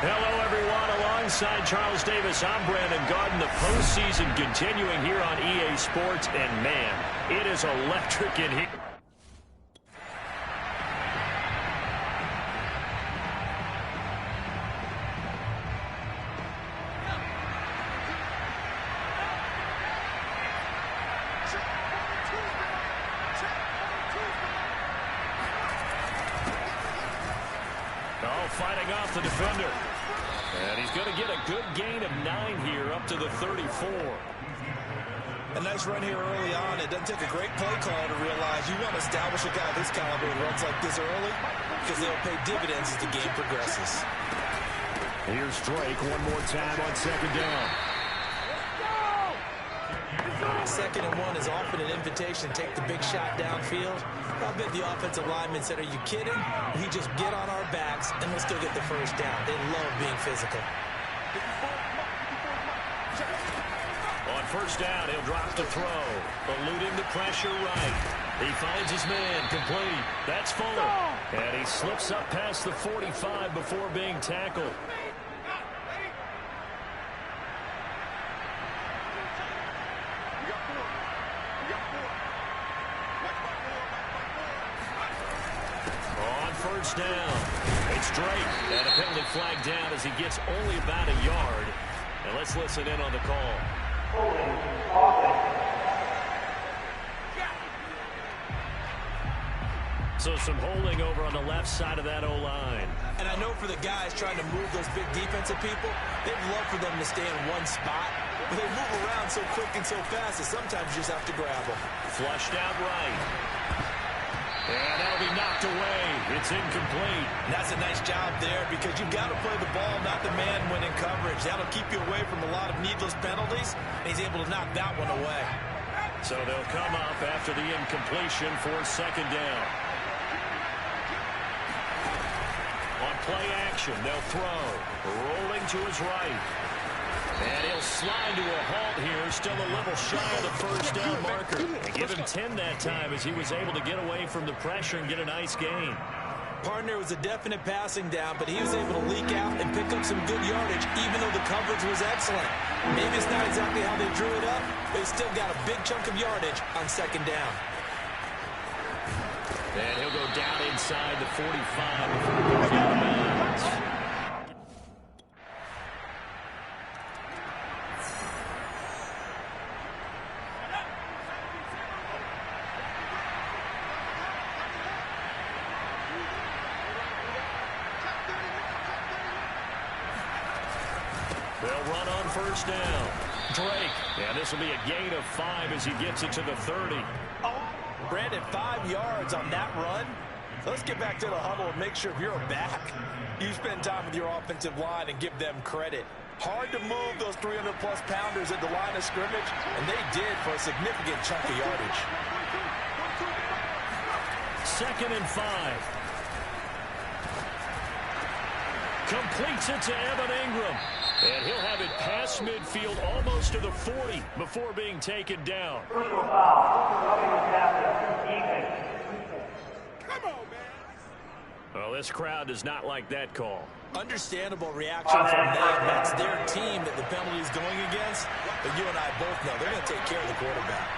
Hello, everyone. Alongside Charles Davis, I'm Brandon Garden. The postseason continuing here on EA Sports, and man, it is electric in here. Fighting off the defender. And he's going to get a good gain of 9 here up to the 34. A nice run here early on. It doesn't take a great play call to realize you want to establish a guy of this caliber who runs like this early because they'll pay dividends as the game progresses. Here's Drake one more time on second down. Second and 1 is often an invitation to take the big shot downfield. I bet the offensive linemen said, are you kidding? We just get on our backs and we'll still get the first down. They love being physical. On first down, he'll drop to throw. Eluding the pressure right. He finds his man complete. That's Fuller. And he slips up past the 45 before being tackled. First down. It's Drake. And a penalty flag down as he gets only about a yard. And let's listen in on the call. So some holding over on the left side of that O-line. And I know for the guys trying to move those big defensive people, they'd love for them to stay in one spot. But they move around so quick and so fast that sometimes you just have to grab them. Flushed out right. And that'll be knocked away. It's incomplete. That's a nice job there because you've got to play the ball, not the man when in coverage. That'll keep you away from a lot of needless penalties. And he's able to knock that one away. So they'll come up after the incompletion for second down. On play action, they'll throw. Rolling to his right. And he'll slide to a halt here, still a little shy of the first down marker. They give him 10 that time as he was able to get away from the pressure and get a nice gain. Partner was a definite passing down, but he was able to leak out and pick up some good yardage, even though the coverage was excellent. Maybe it's not exactly how they drew it up, but he still got a big chunk of yardage on second down. And he'll go down inside the 45 before going out of bounds. They'll run on first down. Drake. And this will be a gain of 5 as he gets it to the 30. Brandon, 5 yards on that run. So let's get back to the huddle and make sure if you're back, you spend time with your offensive line and give them credit. Hard to move those 300-plus pounders at the line of scrimmage, and they did for a significant chunk of yardage. Second and 5. Completes it to Evan Ingram. And he'll have it past midfield almost to the 40 before being taken down. Well, this crowd does not like that call. Understandable reaction from them. That's their team that the penalty is going against. But you and I both know they're going to take care of the quarterback.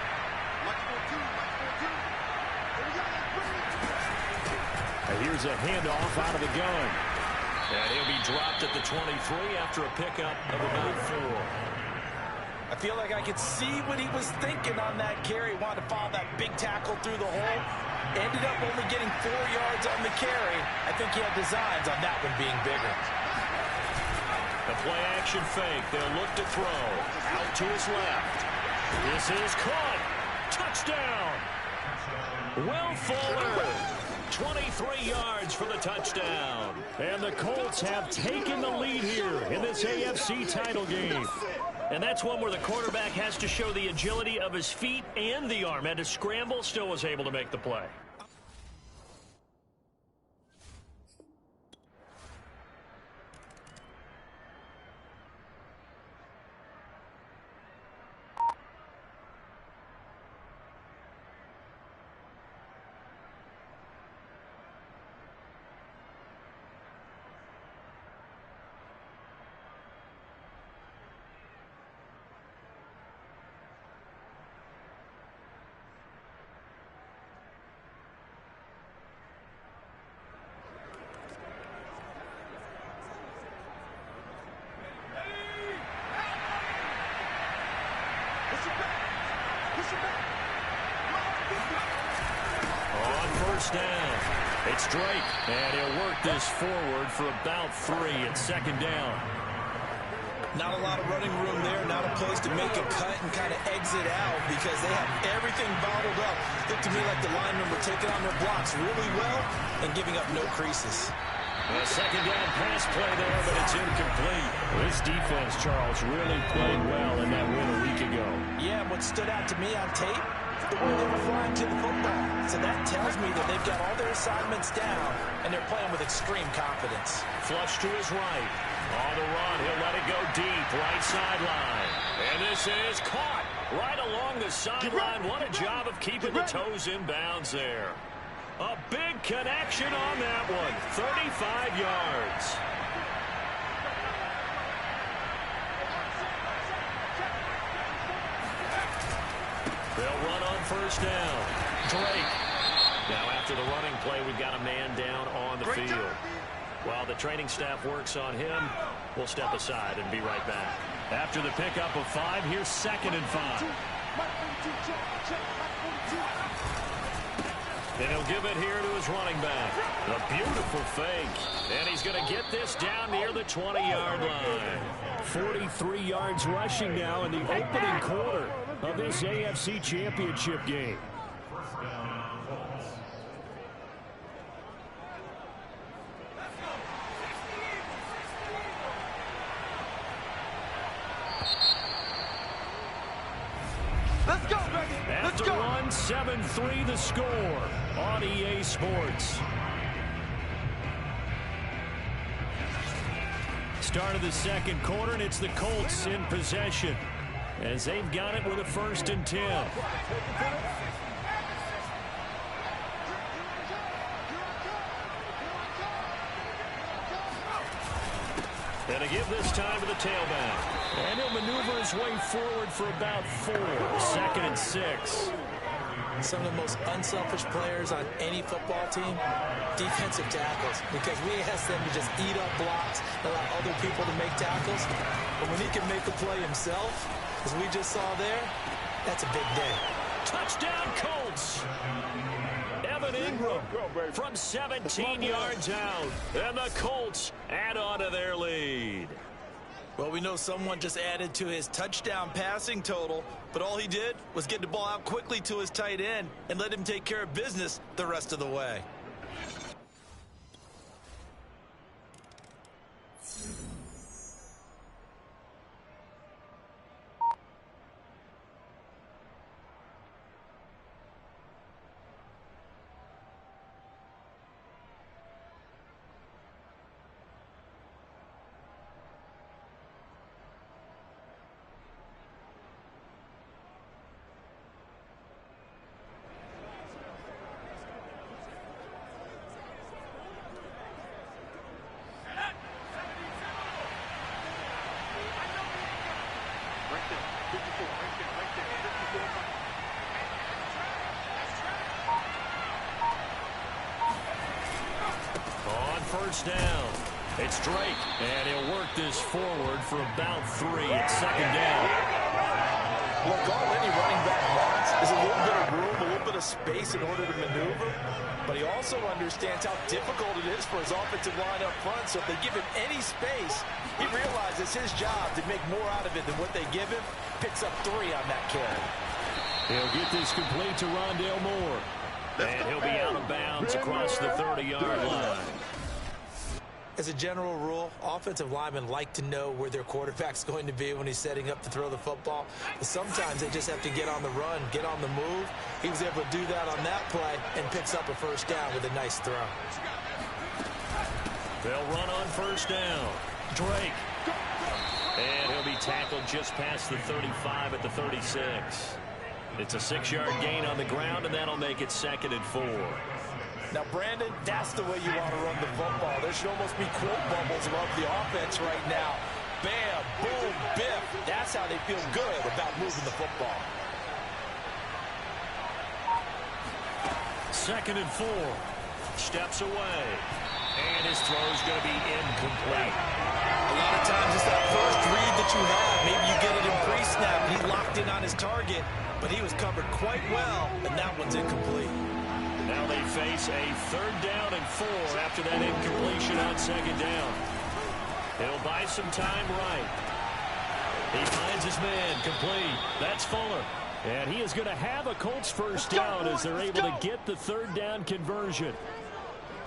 And here's a handoff out of the gun. And he'll be dropped at the 23 after a pickup of about 4. I feel like I could see what he was thinking on that carry. Wanted to follow that big tackle through the hole. Ended up only getting 4 yards on the carry. I think he had designs on that one being bigger. The play action fake. They'll look to throw. Out to his left. This is caught. Touchdown. Will Fuller. 23 yards for the touchdown. And the Colts have taken the lead here in this AFC title game. And that's one where the quarterback has to show the agility of his feet and the arm. And to scramble, still was able to make the play. It's Drake, and he'll work this forward for about 3 at second down. Not a lot of running room there, not a place to make a cut and kind of exit out because they have everything bottled up. Looked to me like the linemen were taking on their blocks really well and giving up no creases. A second down pass play there, but it's incomplete. This defense, Charles, really played well in that win a week ago. Yeah, and what stood out to me on tape, the way they were flying to the football. So that tells me that they've got all their assignments down and they're playing with extreme confidence. Flush to his right. On the run, he'll let it go deep, right sideline. And this is caught right along the sideline. What a job of keeping the toes in bounds there. A big connection on that one, 35 yards. They'll run on first down. Drake. Now after the running play, we've got a man down on the field. While the training staff works on him, we'll step aside and be right back. After the pickup of 5, here's 2nd and 5. And he'll give it here to his running back. A beautiful fake. And he's going to get this down near the 20-yard line. 43 yards rushing now in the opening quarter of this AFC Championship game. Let's go, baby. Let's After go. run, 7-3 the score on EA Sports. Start of the second quarter, and it's the Colts in possession as they've got it with a 1st and 10. And to give this time to the tailback. And he'll maneuver his way forward for about 4. 2nd and 6. Some of the most unselfish players on any football team, defensive tackles, because we ask them to just eat up blocks, allow other people to make tackles. But when he can make the play himself, as we just saw there, that's a big day. Touchdown Colts. Evan Ingram from 17 yards out. And the Colts add on to their lead. Well, we know someone just added to his touchdown passing total, but all he did was get the ball out quickly to his tight end and let him take care of business the rest of the way. First down. It's Drake, and he'll work this forward for about 3 at second down. Look, all any running back wants is a little bit of room, a little bit of space in order to maneuver, but he also understands how difficult it is for his offensive line up front, so if they give him any space, he realizes his job to make more out of it than what they give him, picks up 3 on that carry. He'll get this complete to Rondale Moore, and he'll be out of bounds across the 30-yard line. As a general rule, offensive linemen like to know where their quarterback's going to be when he's setting up to throw the football. But sometimes they just have to get on the run, get on the move. He was able to do that on that play and picks up a first down with a nice throw. They'll run on first down. Drake. And he'll be tackled just past the 35 at the 36. It's a 6-yard gain on the ground, and that'll make it 2nd and 4. Now, Brandon, that's the way you want to run the football. There should almost be quote bubbles above the offense right now. Bam, boom, biff. That's how they feel good about moving the football. 2nd and 4. Steps away. And his throw's going to be incomplete. A lot of times it's that first read that you have. Maybe you get it in pre-snap and he locked in on his target, but he was covered quite well, and that one's incomplete. Now they face a 3rd down and 4 after that incompletion on 2nd down. It'll buy some time right. He finds his man complete. That's Fuller. And he is going to have a Colts first down as they're able to get the 3rd down conversion.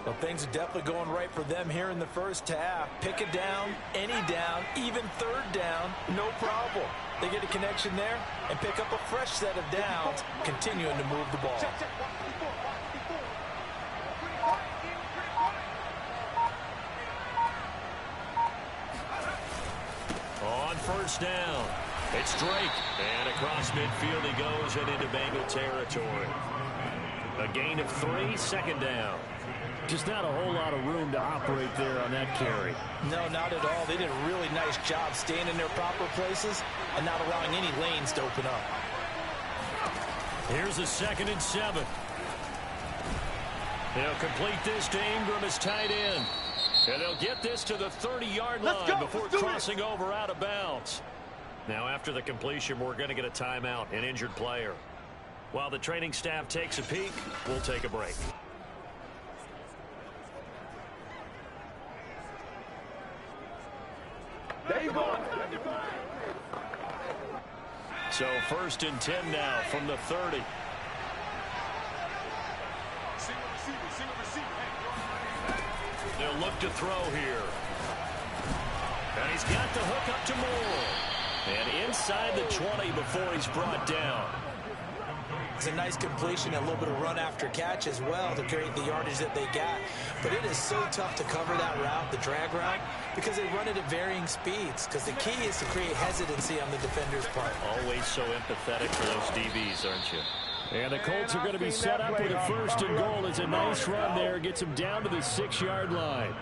Well, things are definitely going right for them here in the first half. Pick a down, any down, even 3rd down, no problem. They get a connection there and pick up a fresh set of downs, continuing to move the ball. On 1st down, it's Drake. And across midfield he goes and into Bengal territory. A gain of 3, 2nd down. Just not a whole lot of room to operate there on that carry. No, not at all. They did a really nice job staying in their proper places and not allowing any lanes to open up. Here's a 2nd and 7. They'll complete this to Ingram as tight end. And they'll get this to the 30-yard line before crossing over out of bounds. Now, after the completion, we're going to get a timeout, an injured player. While the training staff takes a peek, we'll take a break. So 1st and 10 now from the 30. They'll look to throw here. And he's got the hook up to Moore. And inside the 20 before he's brought down. It's a nice completion, a little bit of run after catch as well to create the yardage that they got. But it is so tough to cover that route, the drag route, because they run it at varying speeds. Because the key is to create hesitancy on the defender's part. Always so empathetic for those DBs, aren't you? And the Colts are going to be set up with a 1st and goal. It's a nice run there. Gets them down to the 6-yard line.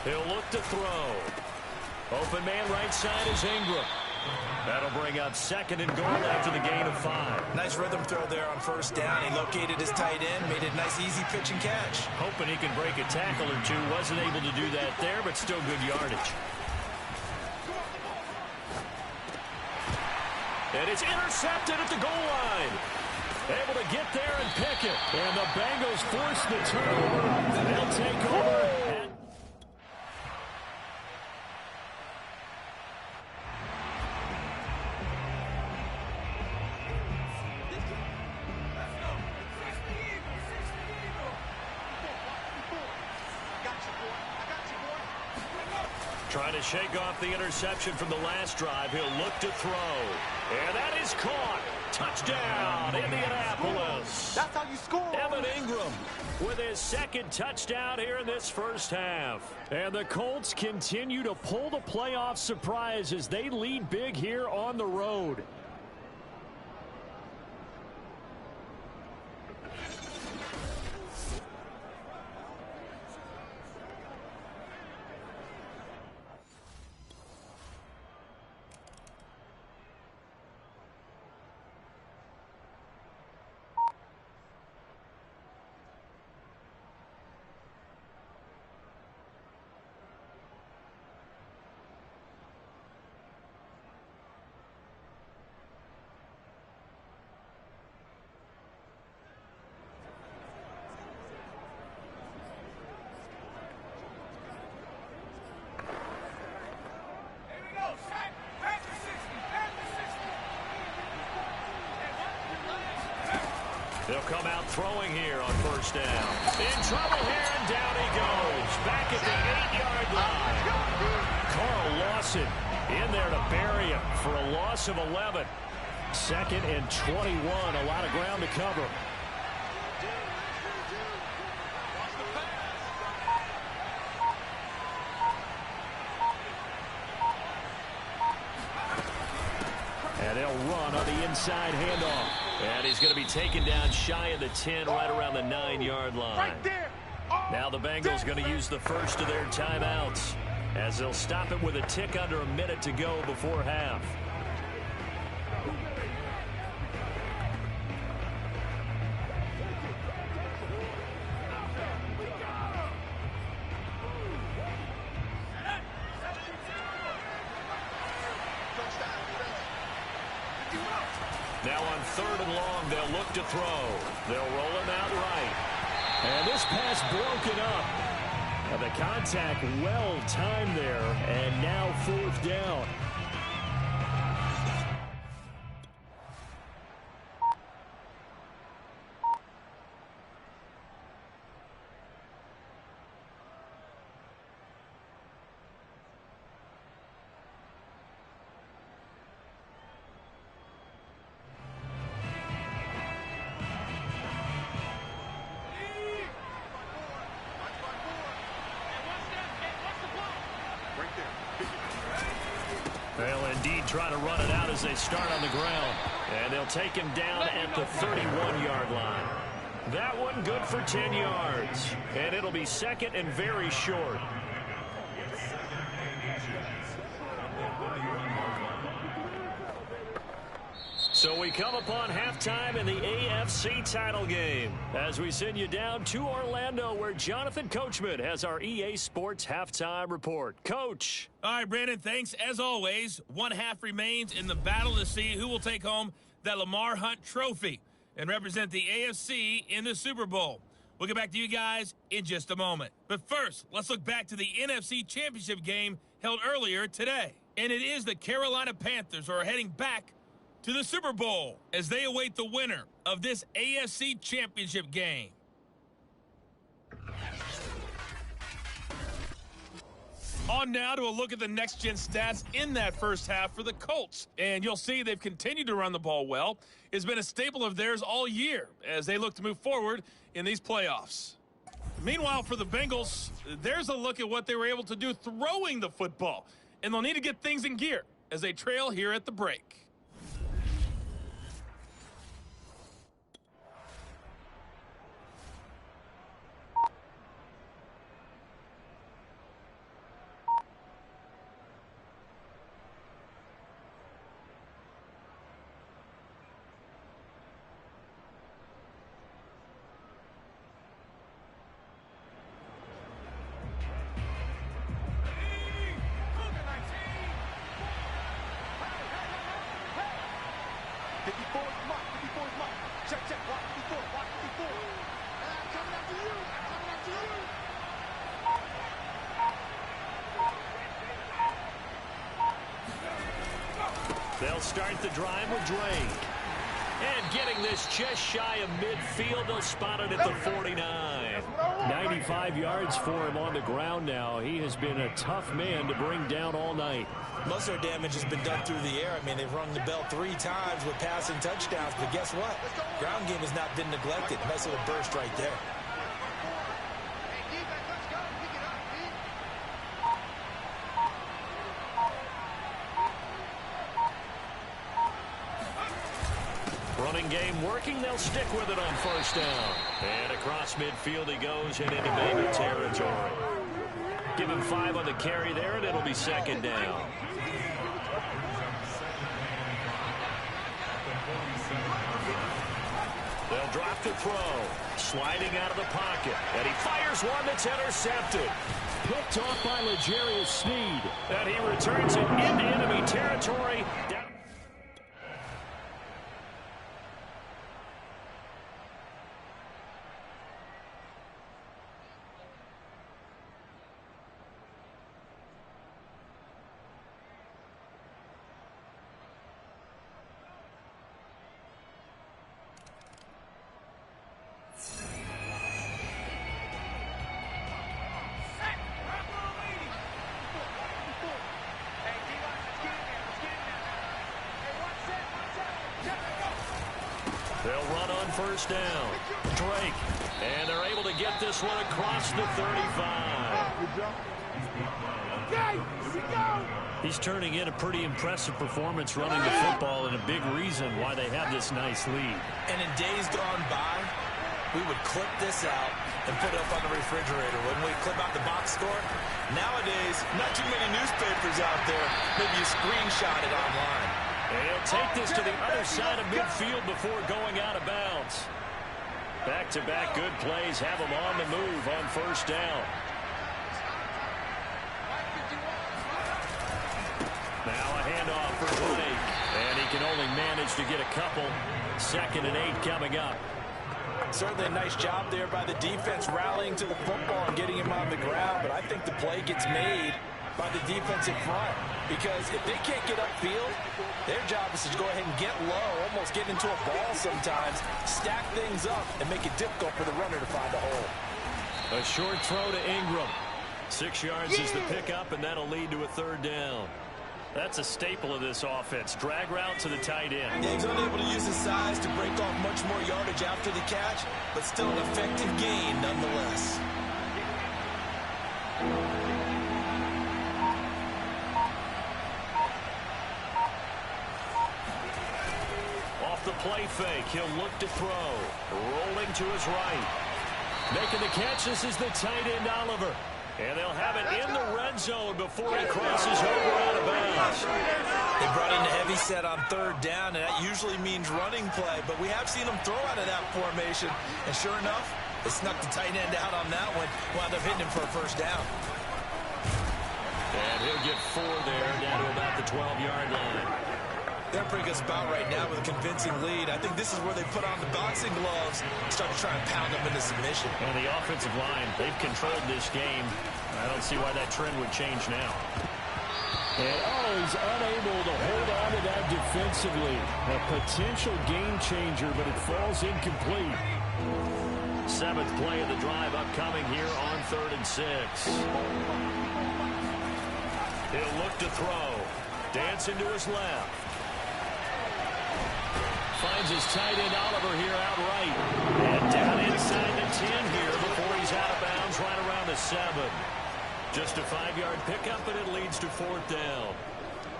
He'll look to throw. Open man right side is Ingram. That'll bring up 2nd and goal after the gain of 5. Nice rhythm throw there on 1st down. He located his tight end, made it a nice easy pitch and catch. Hoping he can break a tackle or two. Wasn't able to do that there, but still good yardage. And it's intercepted at the goal line. Able to get there and pick it. And the Bengals force the turnover. They'll take over. Trying to shake off the interception from the last drive. He'll look to throw. And that is caught. Touchdown, Indianapolis. That's how you score. Evan Ingram with his 2nd touchdown here in this first half. And the Colts continue to pull the playoff surprise as they lead big here on the road. They'll come out throwing here on 1st down. In trouble here, and down he goes. Back at the 8-yard line. Carl Lawson in there to bury him for a loss of 11. 2nd and 21. A lot of ground to cover. And they'll run on the inside handoff. And he's going to be taken down shy of the 10, right around the 9-yard line. Right there. Now the Bengals going to use the first of their timeouts as they'll stop it with a tick under a minute to go before half. Now on 3rd and long, they'll look to throw. They'll roll him out right. And this pass broken up. The contact well timed there, and now 4th down. They'll indeed try to run it out as they start on the ground. And they'll take him down at the 31-yard line. That one good for 10 yards. And it'll be 2nd and very short. So we come upon halftime in the AFC title game as we send you down to Orlando, where Jonathan Coachman has our EA Sports halftime report. Coach. All right, Brandon, thanks. As always, 1 half remains in the battle to see who will take home that Lamar Hunt trophy and represent the AFC in the Super Bowl. We'll get back to you guys in just a moment. But first, let's look back to the NFC Championship game held earlier today. And it is the Carolina Panthers who are heading back to the Super Bowl as they await the winner of this AFC Championship game. On now to a look at the next-gen stats in that first half for the Colts. And you'll see they've continued to run the ball well. It's been a staple of theirs all year as they look to move forward in these playoffs. Meanwhile, for the Bengals, there's a look at what they were able to do throwing the football. And they'll need to get things in gear as they trail here at the break. They'll start the drive with Drake. And getting this just shy of midfield, they'll spot it at the 49. 95 yards for him on the ground now. He has been a tough man to bring down all night. Most of their damage has been done through the air. I mean, they've rung the bell 3 times with passing touchdowns, but guess what? Ground game has not been neglected. Nice little burst right there. Running game working, they'll stick with it on 1st down. And across midfield he goes and into baby territory. Give him 5 on the carry there, and it'll be 2nd down. They'll drop the throw. Sliding out of the pocket. And he fires one that's intercepted. Picked off by L'Jarius Sneed. And he returns it into enemy territory. Down. They'll run on 1st down. Drake. And they're able to get this one across the 35. He's turning in a pretty impressive performance running the football, and a big reason why they have this nice lead. And in days gone by, we would clip this out and put it up on the refrigerator. When we clip out the box score, nowadays, not too many newspapers out there. Maybe you screenshot it online. And he'll take this to the other side of midfield before going out of bounds. Back-to-back good plays have him on the move on 1st down. Now a handoff for Blake. And he can only manage to get a couple. 2nd and 8 coming up. Certainly a nice job there by the defense rallying to the football and getting him on the ground, but I think the play gets made by the defensive front, because if they can't get upfield, their job is to go ahead and get low, almost get into a ball sometimes, stack things up, and make it difficult for the runner to find a hole. A short throw to Ingram. 6 yards is the pickup, and that'll lead to a 3rd down. That's a staple of this offense. Drag route to the tight end. Yeah, he's unable to use his size to break off much more yardage after the catch, but still an effective gain nonetheless. Off the play fake, he'll look to throw. Rolling to his right. Making the catch, this is the tight end, Oliver. And they'll have it in the red zone before he crosses over out of bounds. They brought in a heavy set on 3rd down, and that usually means running play, but we have seen them throw out of that formation, and sure enough, they snuck the tight end out on that one, wound up hitting him for a 1st down. And he'll get 4 there, down to about the 12-yard line. They're a pretty good spot right now with a convincing lead. I think this is where they put on the boxing gloves and start to try and pound them into submission. And the offensive line, they've controlled this game. I don't see why that trend would change now. And he's unable to hold on to that defensively. A potential game changer, but it falls incomplete. 7th play of the drive upcoming here on 3rd and 6. He'll look to throw. Dancing to his left. Finds his tight end Oliver here outright. And down inside the 10 here before he's out of bounds right around the 7. Just a 5-yard pickup, and it leads to 4th down.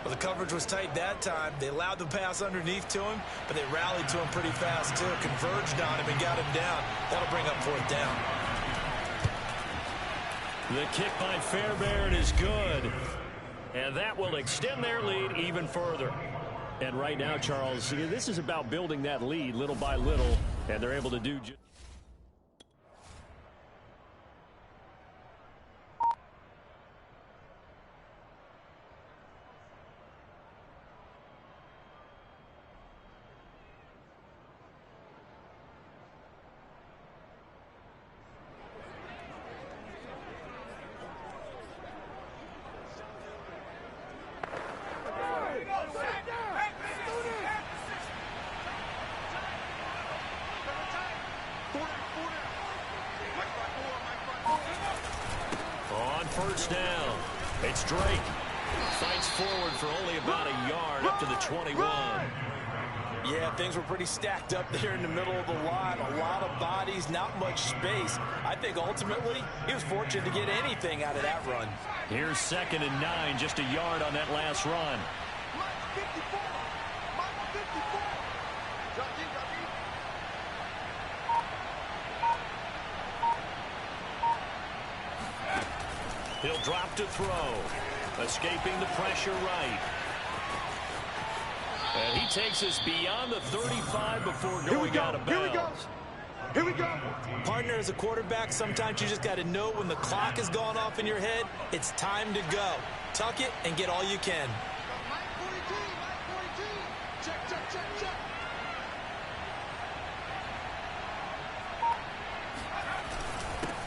Well, the coverage was tight that time. They allowed the pass underneath to him, but they rallied to him pretty fast, too. Converged on him and got him down. That'll bring up 4th down. The kick by Fairbairn is good. And that will extend their lead even further. And right now, Charles, this is about building that lead little by little, and they're able to do just. On 1st down, it's Drake. Fights forward for only about a yard up to the 21. Yeah, things were pretty stacked up there in the middle of the line. A lot of bodies, not much space. I think ultimately he was fortunate to get anything out of that run. Here's 2nd and 9, just a yard on that last run. He'll drop to throw. Escaping the pressure right. And he takes us beyond the 35 before going out of bounds. Here we go. Partner, as a quarterback, sometimes you just got to know when the clock has gone off in your head, it's time to go. Tuck it and get all you can.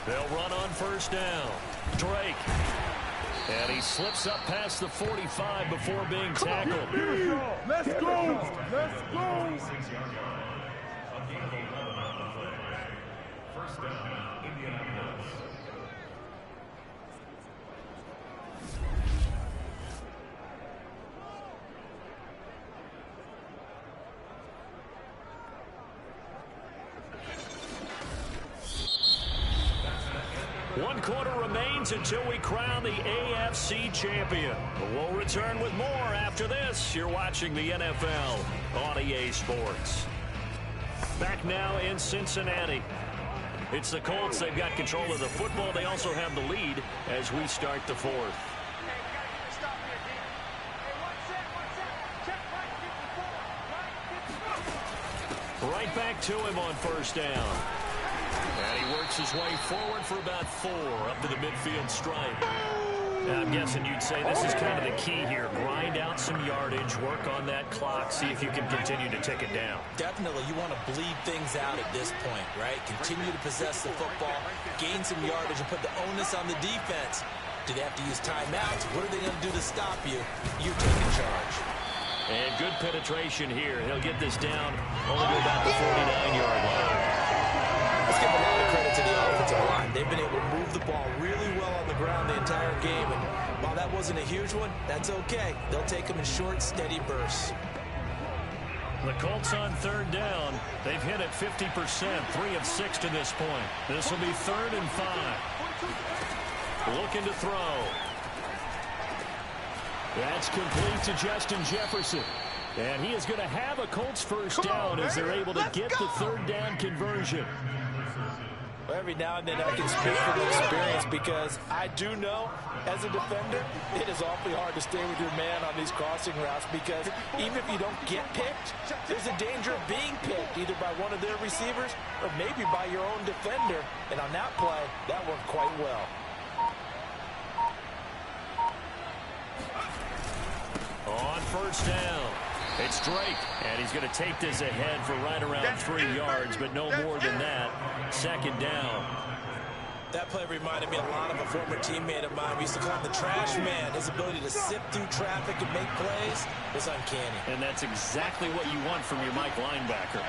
They'll run on 1st down. Drake. And he slips up past the 45 before being tackled. Let's go. Let's go. First down, Indianapolis. One quarter remains until we crown the AFC champion. We'll return with more after this. You're watching the NFL on EA Sports. Back now in Cincinnati. It's the Colts. They've got control of the football. They also have the lead as we start the 4th. Right back to him on 1st down. And he works his way forward for about 4 up to the midfield stripe. I'm guessing you'd say this is kind of the key here. Grind out some yardage, work on that clock, see if you can continue to tick it down. Definitely, you want to bleed things out at this point, right? Continue to possess the football, gain some yardage, and put the onus on the defense. Do they have to use timeouts? What are they going to do to stop you? You're taking charge. And good penetration here. He'll get this down only to about the 49-yard line. Let's give a lot of credit to the offensive line. They've been able to move the ball really well on the ground the entire game. And while that wasn't a huge one, that's okay. They'll take them in short, steady bursts. The Colts on third down. They've hit it 50%, 3 of 6 to this point. This will be 3rd and 5. Looking to throw. That's complete to Justin Jefferson. And he is going to have a Colts first down as they're able to get the third down conversion. Well, every now and then I can speak from experience because I do know as a defender it is awfully hard to stay with your man on these crossing routes because even if you don't get picked, there's a danger of being picked either by one of their receivers or maybe by your own defender. And on that play, that worked quite well. On first down, it's Drake, and he's going to take this ahead for right around 3 yards, but no more than that. 2nd down. That play reminded me a lot of a former teammate of mine. We used to call him the trash man. His ability to sift through traffic and make plays was uncanny. And that's exactly what you want from your Mike linebacker.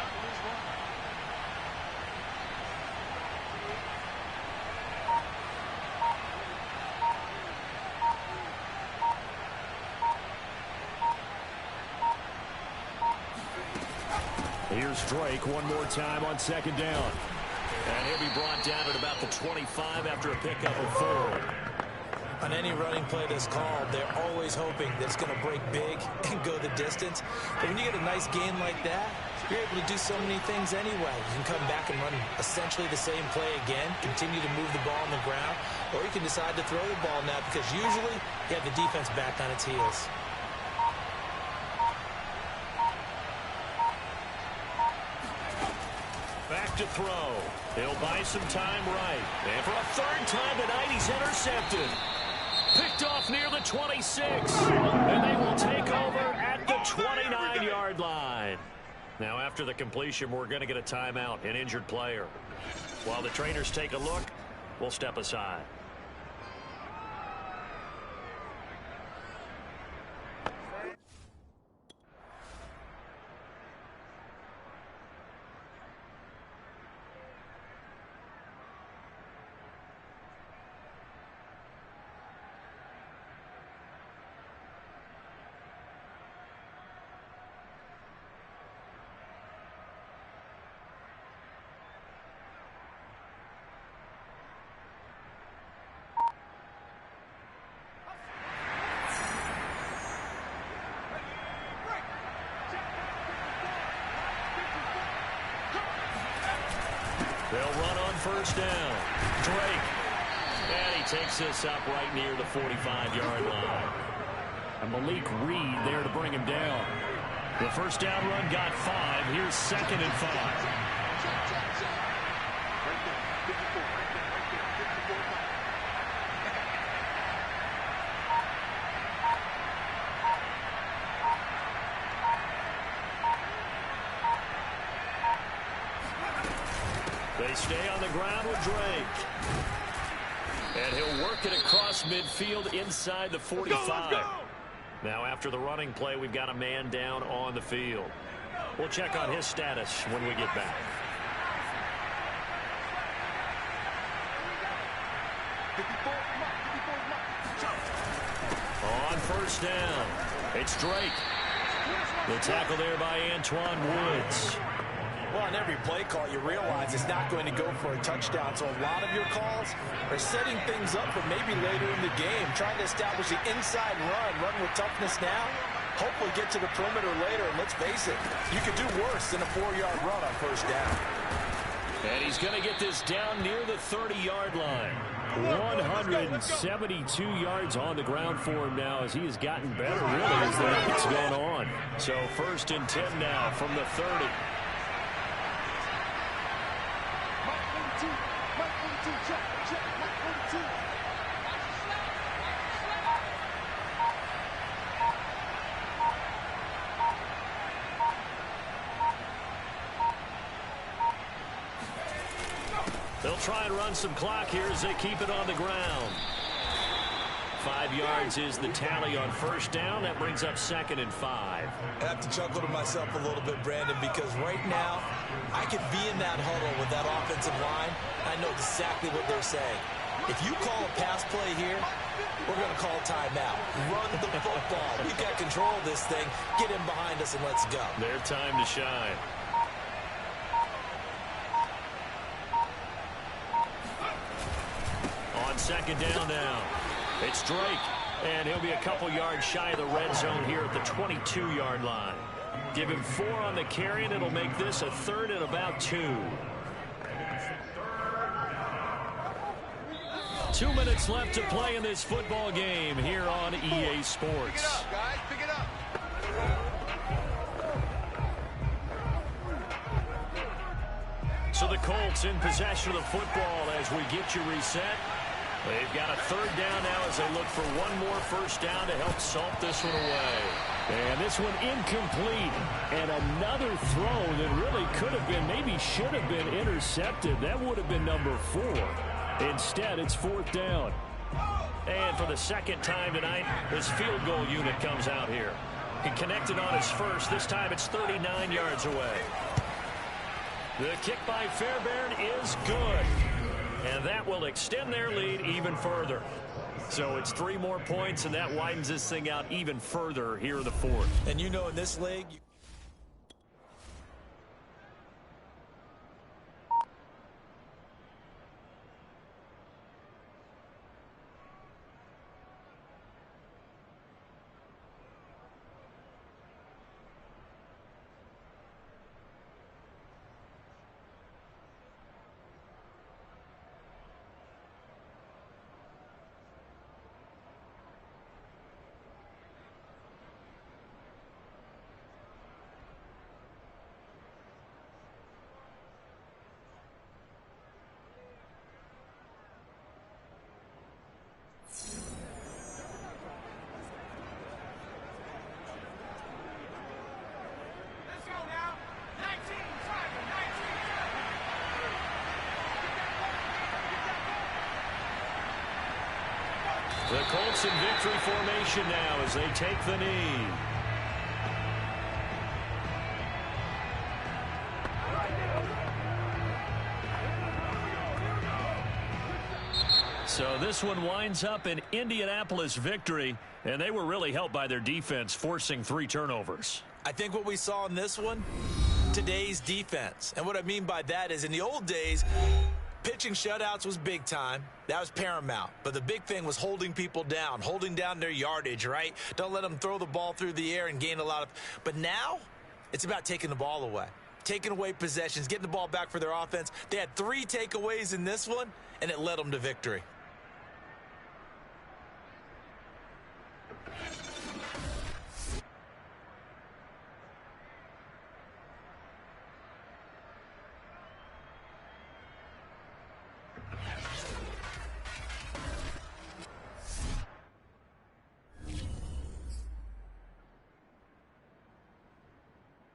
Here's Drake one more time on 2nd down. And he'll be brought down at about the 25 after a pickup of 4. On any running play that's called, they're always hoping that it's going to break big and go the distance. But when you get a nice gain like that, you're able to do so many things anyway. You can come back and run essentially the same play again, continue to move the ball on the ground, or you can decide to throw the ball now because usually you have the defense back on its heels. Back to throw. He'll buy some time right. And for a 3rd time tonight, he's intercepted. Picked off near the 26. And they will take over at the 29-yard line. Now, after the completion, we're going to get a timeout, an injured player. While the trainers take a look, we'll step aside. They'll run on first down. Drake. And he takes this up right near the 45-yard line. And Malik Reed there to bring him down. The first down run got 5. Here's 2nd and 5. They stay on the ground with Drake. And he'll work it across midfield inside the 45. Now after the running play, we've got a man down on the field. We'll check on his status when we get back. On first down, it's Drake. The tackle there by Antoine Woods. Well, on every play call, you realize it's not going to go for a touchdown. So a lot of your calls are setting things up for maybe later in the game, trying to establish the inside run with toughness now, hopefully get to the perimeter later. And let's face it, you could do worse than a 4-yard run on first down. And he's going to get this down near the 30-yard line. 172 yards on the ground for him now as he has gotten better really as the night's gone on. So 1st and 10 now from the 30. They'll try and run some clock here as they keep it on the ground. 5 yards is the tally on first down. That brings up 2nd and 5. I have to chuckle to myself a little bit, Brandon, because right now I could be in that huddle with that offensive line. I know exactly what they're saying. If you call a pass play here, we're going to call timeout. Run the football. We've got control of this thing. Get in behind us and let's go. Their time to shine. On 2nd down now. It's Drake, and he'll be a couple yards shy of the red zone here at the 22-yard line. Give him 4 on the carry, and it'll make this a 3rd and about 2. 2 minutes left to play in this football game here on EA Sports. Pick it up, guys. Pick it up. So the Colts in possession of the football as we get you reset. They've got a 3rd down now as they look for one more first down to help salt this one away. And this one incomplete. And another throw that really could have been, maybe should have been intercepted. That would have been number 4. Instead, it's 4th down. And for the 2nd time tonight, this field goal unit comes out here. He connected on his first. This time it's 39 yards away. The kick by Fairbairn is good. And that will extend their lead even further. So it's 3 more points, and that widens this thing out even further here in the 4th. And you know in this league... The Colts in victory formation now as they take the knee. So this one winds up an Indianapolis victory, and they were really helped by their defense, forcing 3 turnovers. I think what we saw in this one, today's defense. And what I mean by that is in the old days, pitching shutouts was big time. That was paramount. But the big thing was holding people down, holding down their yardage, right? Don't let them throw the ball through the air and gain a lot of... But now, it's about taking the ball away. Taking away possessions, getting the ball back for their offense. They had 3 takeaways in this one, and it led them to victory.